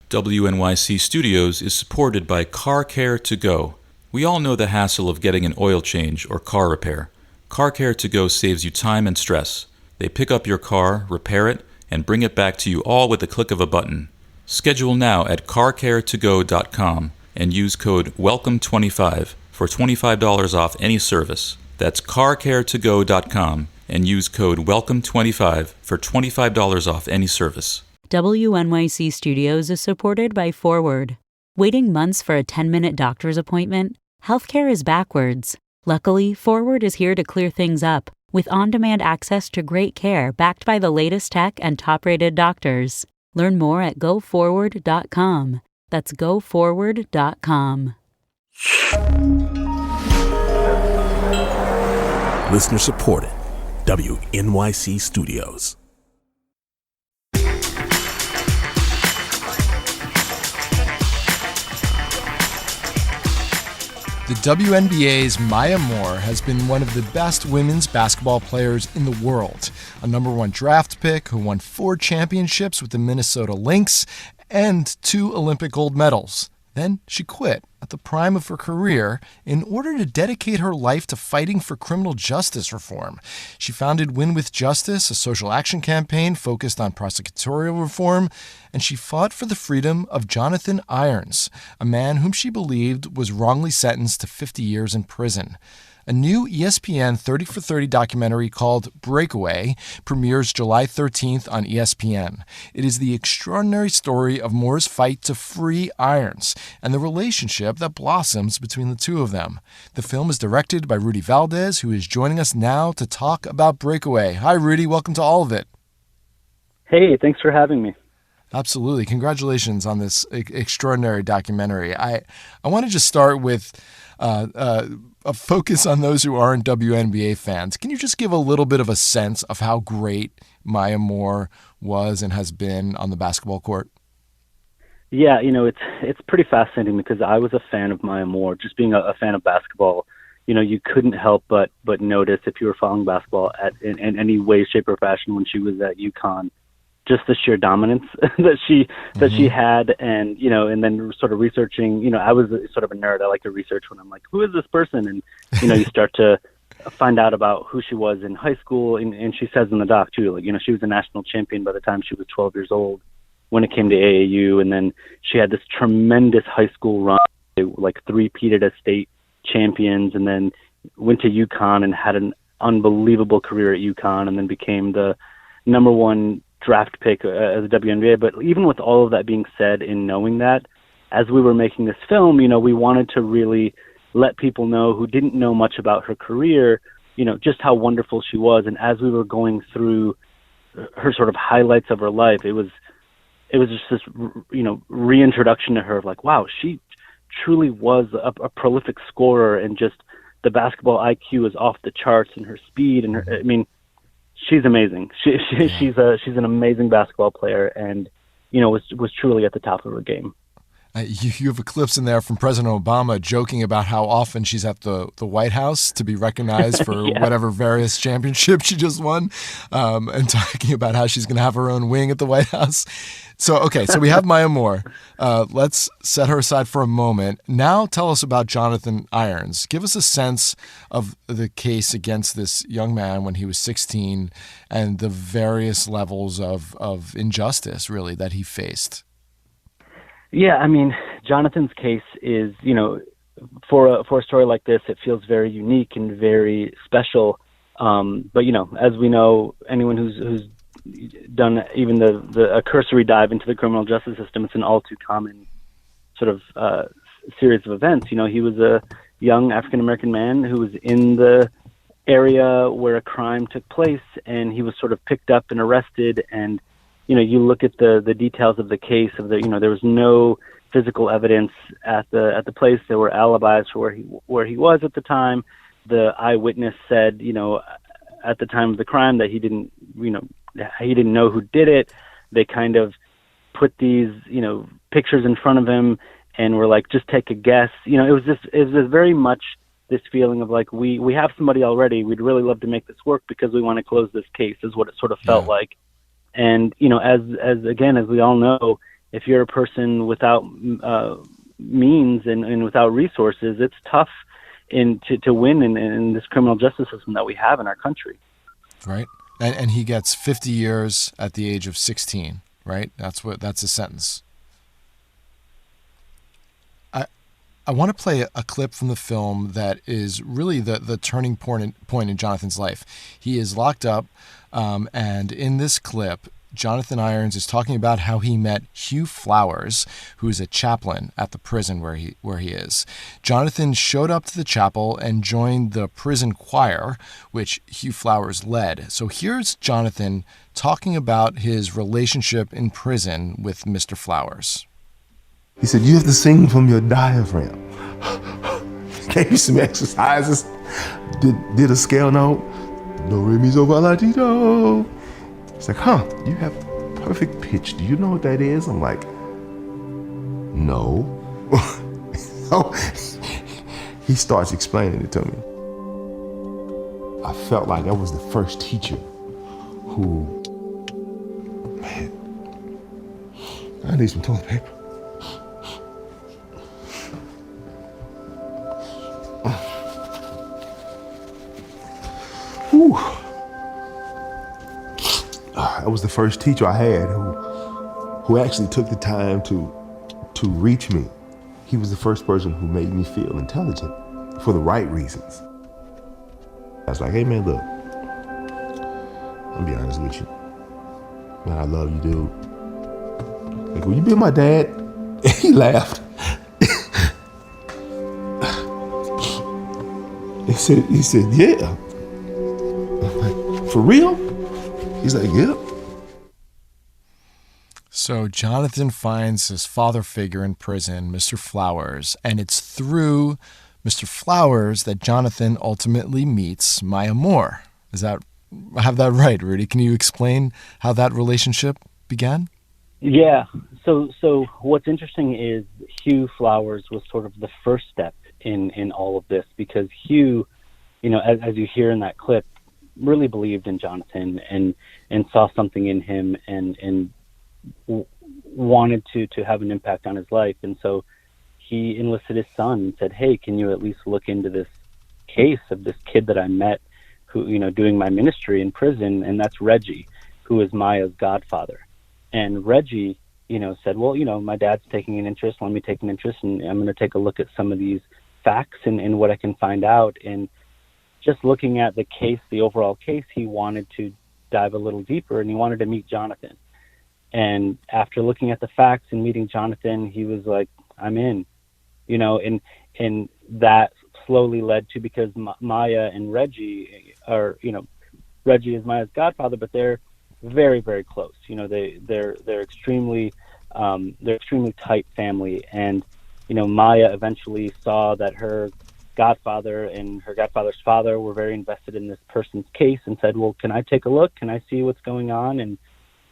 WNYC Studios is supported by Car Care To Go. We all know the hassle of getting an oil change or car repair. Car Care To Go saves you time and stress. They pick up your car, repair it, and bring it back to you all with the click of a button. Schedule now at carcaretogo.com and use code WELCOME25 for $25 off any service. That's carcaretogo.com and use code WELCOME25 for $25 off any service. WNYC Studios is supported by Forward. Waiting months for a 10-minute doctor's appointment? Healthcare is backwards. Luckily, Forward is here to clear things up with on-demand access to great care backed by the latest tech and top-rated doctors. Learn more at goforward.com. That's goforward.com. Listener supported. WNYC Studios. The WNBA's Maya Moore has been one of the best women's basketball players in the world. A number one draft pick who won 4 championships with the Minnesota Lynx and 2 Olympic gold medals. Then she quit at the prime of her career in order to dedicate her life to fighting for criminal justice reform. She founded Win With Justice, a social action campaign focused on prosecutorial reform, and she fought for the freedom of Jonathan Irons, a man whom she believed was wrongly sentenced to 50 years in prison. A new ESPN 30 for 30 documentary called Breakaway premieres July 13th on ESPN. It is the extraordinary story of Moore's fight to free Irons and the relationship that blossoms between the two of them. The film is directed by Rudy Valdez, who is joining us now to talk about Breakaway. Hi, Rudy. Welcome to All of It. Hey, thanks for having me. Absolutely. Congratulations on this extraordinary documentary. I want to just start with a focus on those who aren't WNBA fans. Can you just give a little bit of a sense of how great Maya Moore was and has been on the basketball court? Yeah, it's pretty fascinating because I was a fan of Maya Moore. Just being a fan of basketball, you couldn't help but notice if you were following basketball in any way, shape, or fashion when she was at UConn, just the sheer dominance that she had, and then sort of researching. I was sort of a nerd. I like to research when I'm like, who is this person? And you start to find out about who she was in high school, and she says in the doc too, like she was a national champion by the time she was 12 years old when it came to AAU, and then she had this tremendous high school run, like 3-peated as state champions, and then went to UConn and had an unbelievable career at UConn, and then became the number one draft pick as a WNBA. But even with all of that being said, in knowing that, as we were making this film, we wanted to really let people know who didn't know much about her career, just how wonderful she was. And as we were going through her sort of highlights of her life, it was just this, reintroduction to her of like, wow, she truly was a prolific scorer, and just the basketball IQ is off the charts, and her speed and her, she's amazing. She's an amazing basketball player, and was truly at the top of her game. You have a clips in there from President Obama joking about how often she's at the White House to be recognized for whatever various championships she just won, and talking about how she's going to have her own wing at the White House. So we have Maya Moore. Let's set her aside for a moment. Now tell us about Jonathan Irons. Give us a sense of the case against this young man when he was 16 and the various levels of injustice, really, that he faced. Yeah, Jonathan's case is, for a story like this, it feels very unique and very special. But as we know, anyone who's done even a cursory dive into the criminal justice system, it's an all too common sort of series of events. He was a young African-American man who was in the area where a crime took place, and he was sort of picked up and arrested. And you look at the details of the case of there was no physical evidence at the place. There were alibis for where he was at the time. The eyewitness said, at the time of the crime that he didn't know who did it. They kind of put these, pictures in front of him and were like, just take a guess. It was very much this feeling of like, we have somebody already. We'd really love to make this work because we want to close this case, is what it sort of felt like. And, as we all know, if you're a person without means and without resources, it's tough to win in this criminal justice system that we have in our country. Right. And he gets 50 years at the age of 16, right? That's his sentence. I want to play a clip from the film that is really the turning point in Jonathan's life. He is locked up, and in this clip, Jonathan Irons is talking about how he met Hugh Flowers, who is a chaplain at the prison where he is. Jonathan showed up to the chapel and joined the prison choir, which Hugh Flowers led. So here's Jonathan talking about his relationship in prison with Mr. Flowers. He said, you have to sing from your diaphragm. Gave me some exercises. Did a scale note. Do, re, mi, so, fa, la, ti, do. He's like, you have perfect pitch. Do you know what that is? I'm like, no. So he starts explaining it to me. I felt like I was the first teacher who, man, I need some toilet paper. Whew. I was the first teacher I had who actually took the time to reach me. He was the first person who made me feel intelligent for the right reasons. I was like, hey man, look, I'll be honest with you. Man, I love you, dude. Like, will you be my dad? He laughed. He said, yeah. I'm like, for real? He's like, yep. So Jonathan finds his father figure in prison, Mr. Flowers, and it's through Mr. Flowers that Jonathan ultimately meets Maya Moore. I have that right, Rudy? Can you explain how that relationship began? Yeah. So what's interesting is Hugh Flowers was sort of the first step in all of this, because Hugh, as you hear in that clip, really believed in Jonathan and saw something in him and wanted to have an impact on his life. And so he enlisted his son and said, hey, can you at least look into this case of this kid that I met who, doing my ministry in prison? And that's Reggie, who is Maya's godfather. And Reggie, said, well, my dad's taking an interest. Let me take an interest, and I'm going to take a look at some of these facts and what I can find out. And just looking at the case, the overall case, he wanted to dive a little deeper, and he wanted to meet Jonathan. And after looking at the facts and meeting Jonathan, he was like, I'm in, and that slowly led to, because Maya and Reggie are, Reggie is Maya's godfather, but they're very, very close. They're extremely tight family. And, Maya eventually saw that her godfather and her godfather's father were very invested in this person's case and said, well, can I take a look? Can I see what's going on? And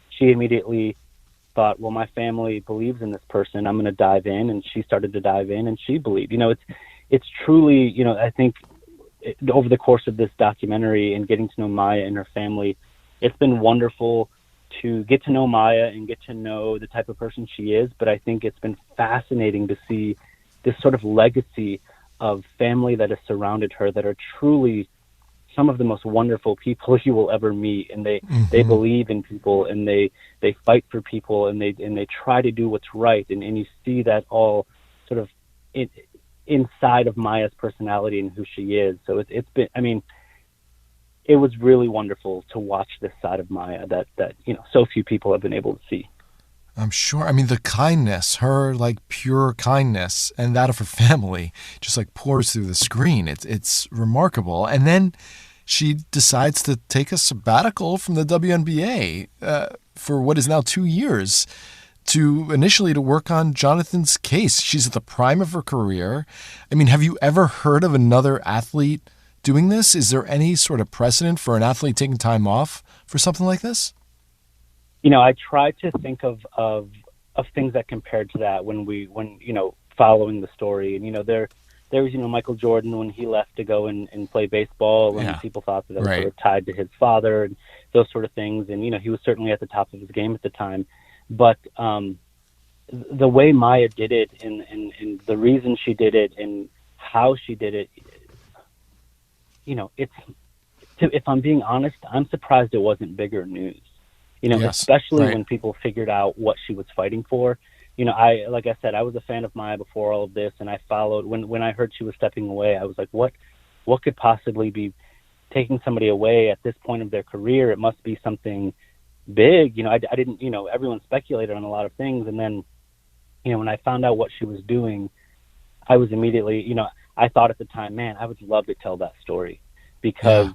she immediately thought, well, my family believes in this person. I'm going to dive in. And she started to dive in, and she believed. It's truly, I think over the course of this documentary and getting to know Maya and her family, it's been wonderful to get to know Maya and get to know the type of person she is. But I think it's been fascinating to see this sort of legacy of family that has surrounded her, that are truly some of the most wonderful people you will ever meet. And they believe in people, and they fight for people, and they try to do what's right. And you see that all sort of inside of Maya's personality and who she is. So it's been, it was really wonderful to watch this side of Maya that so few people have been able to see. I'm sure. The kindness, her pure kindness, and that of her family just pours through the screen. It's remarkable. And then she decides to take a sabbatical from the WNBA for what is now 2 years initially to work on Jonathan's case. She's at the prime of her career. Have you ever heard of another athlete doing this? Is there any sort of precedent for an athlete taking time off for something like this? I try to think of things that compared to that when following the story. And, there was, Michael Jordan when he left to go and play baseball, and people thought that it was sort of tied to his father and those sort of things. And, he was certainly at the top of his game at the time. But the way Maya did it, and the reason she did it, and how she did it, if I'm being honest, I'm surprised it wasn't bigger news. Yes, especially right. when people figured out what she was fighting for. Like I said, I was a fan of Maya before all of this, and I followed when I heard she was stepping away. I was like, what could possibly be taking somebody away at this point of their career? It must be something big. I didn't, everyone speculated on a lot of things. And then, when I found out what she was doing, I was immediately, I thought at the time, man, I would love to tell that story because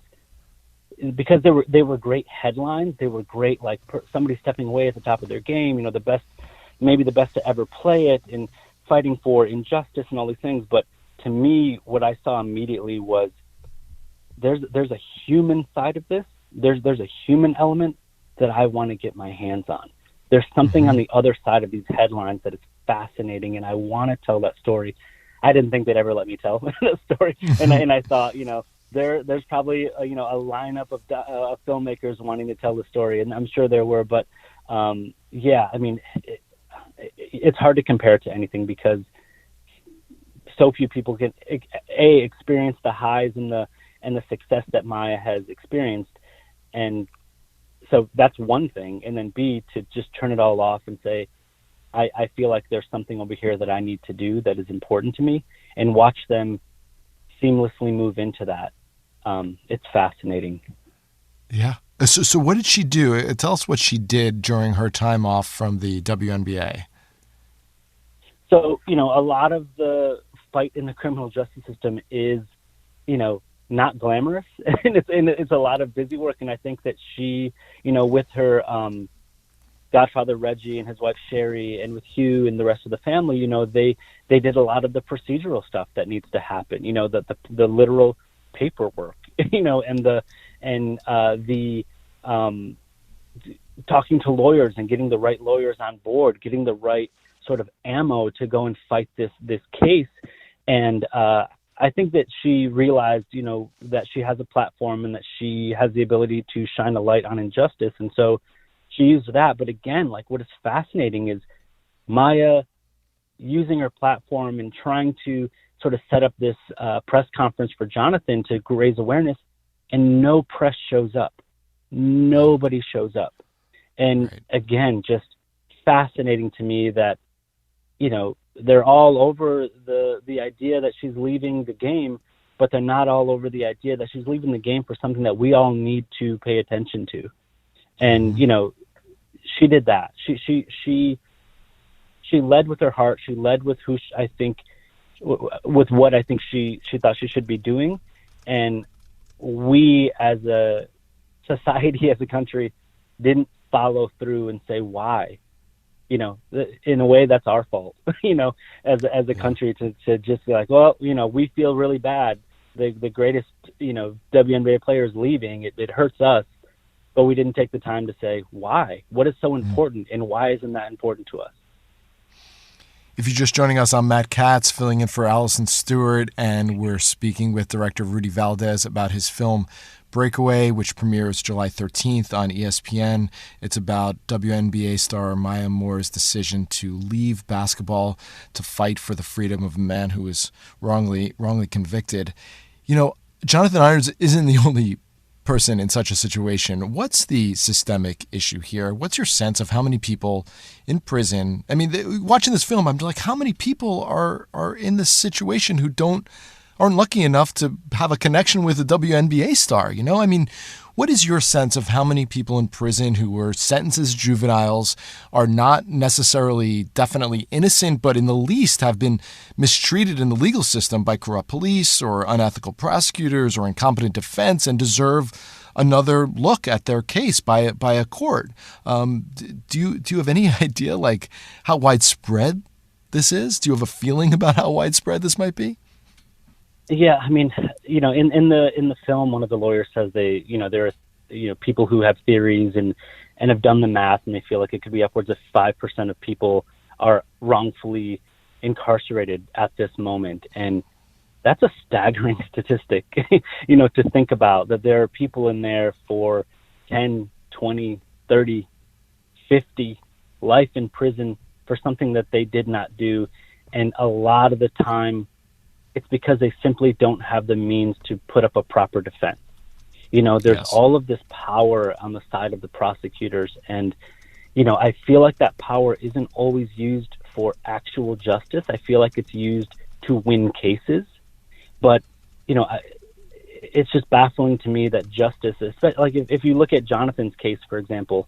they were great headlines. They were great, like somebody stepping away at the top of their game, maybe the best to ever play it, and fighting for injustice and all these things. But to me, what I saw immediately was there's a human side of this. There's a human element that I want to get my hands on. There's something on the other side of these headlines that is fascinating, and I want to tell that story. I didn't think they'd ever let me tell the story, and I thought, there's probably a lineup of filmmakers wanting to tell the story, and I'm sure there were, but it's hard to compare it to anything because so few people can experience the highs and the success that Maya has experienced, and so that's one thing. And then B, to just turn it all off and say, I feel like there's something over here that I need to do that is important to me, and watch them seamlessly move into that. It's fascinating. Yeah. So what did she do? Tell us what she did during her time off from the WNBA. So, a lot of the fight in the criminal justice system is, not glamorous, and it's a lot of busy work. And I think that she, with her godfather Reggie and his wife Sherry, and with Hugh and the rest of the family, they did a lot of the procedural stuff that needs to happen. The literal paperwork, and the talking to lawyers and getting the right lawyers on board, getting the right sort of ammo to go and fight this case. And I think that she realized, that she has a platform and that she has the ability to shine a light on injustice. And so she used that. But again, like, what is fascinating is Maya using her platform and trying to sort of set up this press conference for Jonathan to raise awareness, and no press shows up. Nobody shows up. And again, just fascinating to me that, they're all over the idea that she's leaving the game, but they're not all over the idea that she's leaving the game for something that we all need to pay attention to. And, she did that. She led with her heart. She led with with what I think she thought she should be doing. And we as a society, as a country, didn't follow through and say why. In a way, that's our fault, as a country to just be like, well, we feel really bad. The greatest, WNBA players leaving, it hurts us, but we didn't take the time to say why. What is so important, and why isn't that important to us? If you're just joining us, I'm Matt Katz, filling in for Allison Stewart, and we're speaking with director Rudy Valdez about his film Breakaway, which premieres July 13th on ESPN. It's about WNBA star Maya Moore's decision to leave basketball to fight for the freedom of a man who was wrongly convicted. Jonathan Irons isn't the only person in such a situation. What's the systemic issue here? What's your sense of how many people in prison? I mean, watching this film, I'm like, how many people are in this situation who aren't lucky enough to have a connection with a WNBA star? What is your sense of how many people in prison who were sentenced as juveniles are not necessarily definitely innocent, but in the least have been mistreated in the legal system by corrupt police or unethical prosecutors or incompetent defense and deserve another look at their case by a court? Do you have any idea like how widespread this is? Do you have a feeling about how widespread this might be? Yeah, I mean, in the film, one of the lawyers says there are people who have theories and have done the math, and they feel like it could be upwards of 5% of people are wrongfully incarcerated at this moment. And that's a staggering statistic, to think about, that there are people in there for 10, 20, 30, 50, life in prison for something that they did not do. And a lot of the time, it's because they simply don't have the means to put up a proper defense. There's all of this power on the side of the prosecutors. And, I feel like that power isn't always used for actual justice. I feel like it's used to win cases. But, it's just baffling to me that justice, like if you look at Jonathan's case, for example,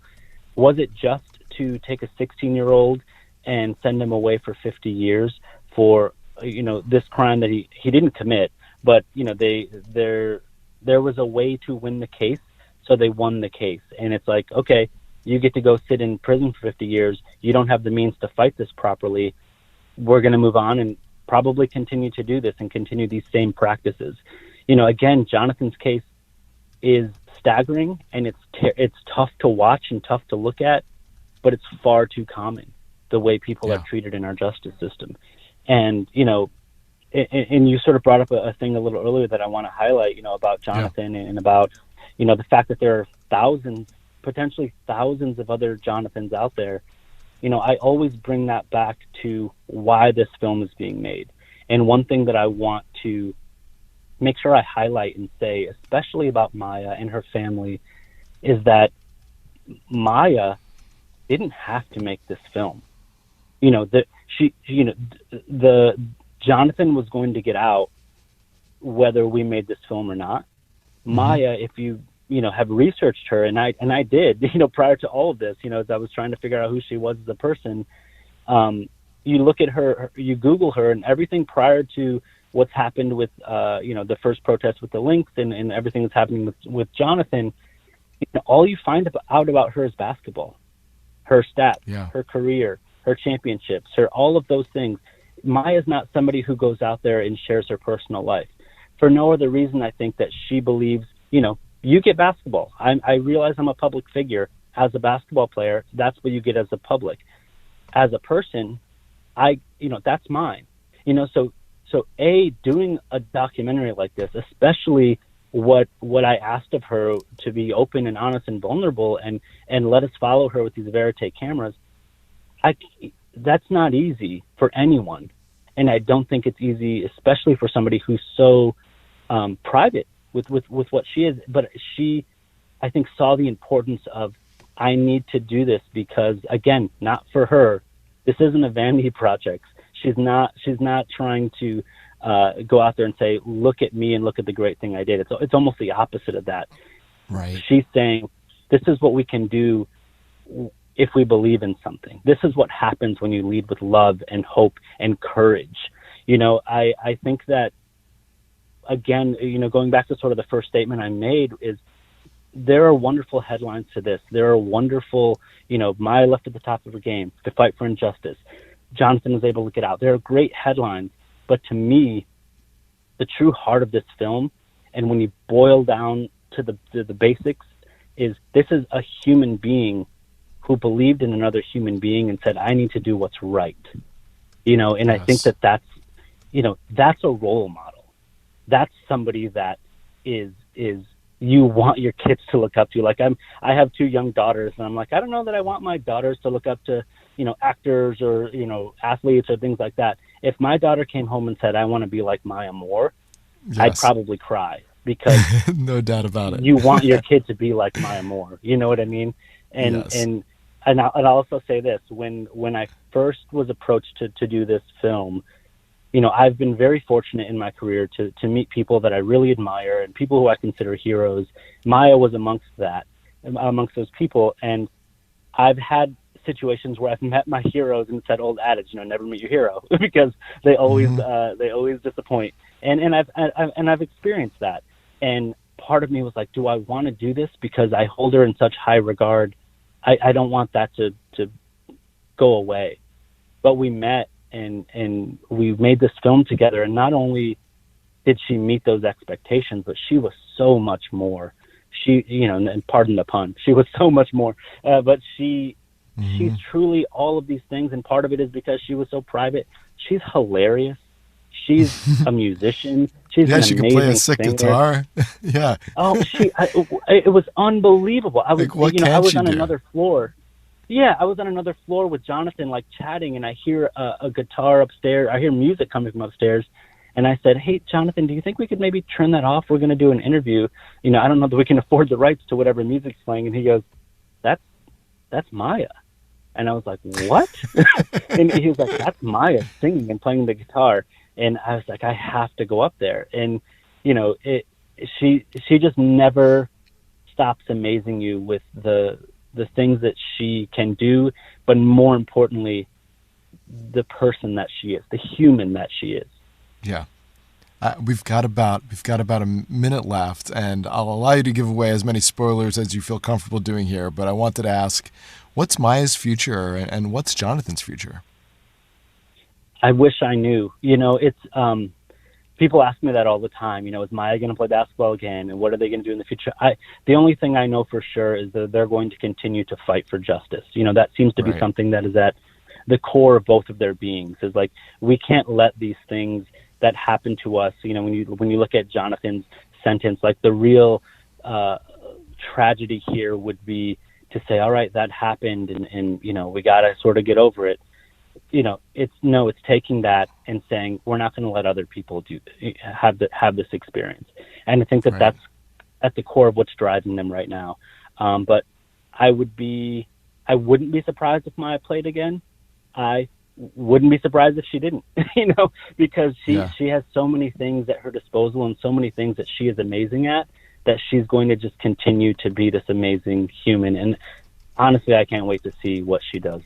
was it just to take a 16-year-old and send him away for 50 years for, this crime that he didn't commit, but, there was a way to win the case, so they won the case. And it's like, okay, you get to go sit in prison for 50 years. You don't have the means to fight this properly. We're going to move on and probably continue to do this and continue these same practices. Again, Jonathan's case is staggering, and it's tough to watch and tough to look at, but it's far too common, the way people are treated in our justice system. And, and you sort of brought up a thing a little earlier that I want to highlight, about Jonathan and about, the fact that there are potentially thousands of other Jonathans out there. I always bring that back to why this film is being made. And one thing that I want to make sure I highlight and say, especially about Maya and her family, is that Maya didn't have to make this film. The Jonathan was going to get out whether we made this film or not. Maya, if you have researched her, and I did, prior to all of this, as I was trying to figure out who she was as a person, you look at her, you Google her, and everything prior to what's happened with, the first protest with the links and everything that's happening with Jonathan, all you find out about her is basketball, her stats, her career, her championships, all of those things. Maya's not somebody who goes out there and shares her personal life for no other reason. I think that she believes, you get basketball. I realize I'm a public figure as a basketball player. That's what you get as a public. As a person, that's mine. So doing a documentary like this, especially what I asked of her to be open and honest and vulnerable and let us follow her with these verite cameras, that's not easy for anyone. And I don't think it's easy, especially for somebody who's so private with what she is. But she, I think, saw the importance of, I need to do this because, again, not for her. This isn't a vanity project. She's not trying to go out there and say, look at me and look at the great thing I did. It's almost the opposite of that. Right. She's saying, this is what we can do if we believe in something. This is what happens when you lead with love and hope and courage. I think that, again, going back to sort of the first statement I made, is there are wonderful headlines to this. There are wonderful, Maya left at the top of her game, the fight for injustice. Jonathan was able to get out. There are great headlines. But to me, the true heart of this film, and when you boil down to the basics, is this is a human being who believed in another human being and said, I need to do what's right. And yes. I think that's a role model. That's somebody that is you want your kids to look up to. Like I have two young daughters, and I'm like, I don't know that I want my daughters to look up to, actors or, athletes or things like that. If my daughter came home and said, I want to be like Maya Moore, yes, I'd probably cry, because no doubt about it. You want your kid to be like Maya Moore. You know what I mean? And, yes. And I'll also say this, when I first was approached to do this film, I've been very fortunate in my career to meet people that I really admire and people who I consider heroes. Maya was amongst those people. And I've had situations where I've met my heroes and said old adage, never meet your hero, because they always disappoint. And I've experienced that. And part of me was like, do I want to do this because I hold her in such high regard? I don't want that to go away. But we met and we made this film together, and not only did she meet those expectations, but she was so much more. She, and pardon the pun, she was so much more. But she's truly all of these things, and part of it is because she was so private. She's hilarious. She's a musician. She's an she can amazing play a sick singer. guitar. Yeah. Oh, it was unbelievable. I was, Like, what I can was she on do? another floor. Yeah, I was on another floor with Jonathan, like chatting, and I hear a guitar upstairs. I hear music coming from upstairs, and I said, "Hey, Jonathan, do you think we could maybe turn that off? We're going to do an interview. I don't know that we can afford the rights to whatever music's playing." And he goes, "That's Maya." And I was like, "What?" And he was like, "That's Maya singing and playing the guitar." And I was like, "I have to go up there." And she just never stops amazing you with the things that she can do, but more importantly, the person that she is, the human that she is. Yeah. We've got about a minute left, and I'll allow you to give away as many spoilers as you feel comfortable doing here, but I wanted to ask, what's Maya's future and what's Jonathan's future? I wish I knew. It's people ask me that all the time. Is Maya going to play basketball again, and what are they going to do in the future? The only thing I know for sure is that they're going to continue to fight for justice. That seems to be Right. something that is at the core of both of their beings. Is like, we can't let these things that happen to us. When you look at Jonathan's sentence, like the real tragedy here would be to say, all right, that happened, and we got to sort of get over it. It's taking that and saying, we're not going to let other people have this experience. And I think that Right. that's at the core of what's driving them right now. But I wouldn't be surprised if Maya played again. I wouldn't be surprised if she didn't, because she has so many things at her disposal and so many things that she is amazing at, that she's going to just continue to be this amazing human. And honestly, I can't wait to see what she does.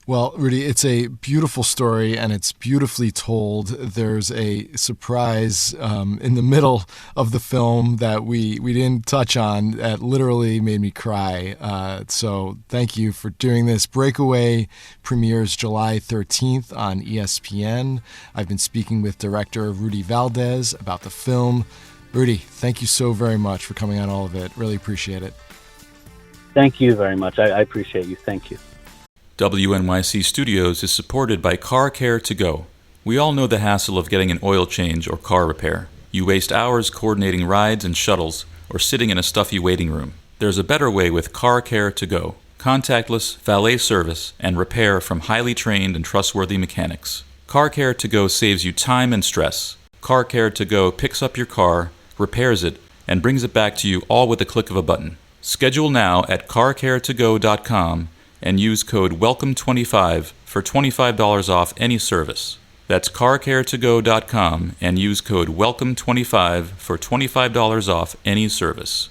Well, Rudy, it's a beautiful story, and it's beautifully told. There's a surprise in the middle of the film that we didn't touch on that literally made me cry. So thank you for doing this. Breakaway premieres July 13th on ESPN. I've been speaking with director Rudy Valdez about the film. Rudy, thank you so very much for coming on all of it. Really appreciate it. Thank you very much. I appreciate you. Thank you. WNYC Studios is supported by Car Care to Go. We all know the hassle of getting an oil change or car repair. You waste hours coordinating rides and shuttles or sitting in a stuffy waiting room. There's a better way with Car Care to Go. Contactless, valet service, and repair from highly trained and trustworthy mechanics. Car Care to Go saves you time and stress. Car Care to Go picks up your car, repairs it, and brings it back to you all with a click of a button. Schedule now at carcaretogo.com and use code WELCOME25 for $25 off any service. That's carcaretogo.com and use code WELCOME25 for $25 off any service.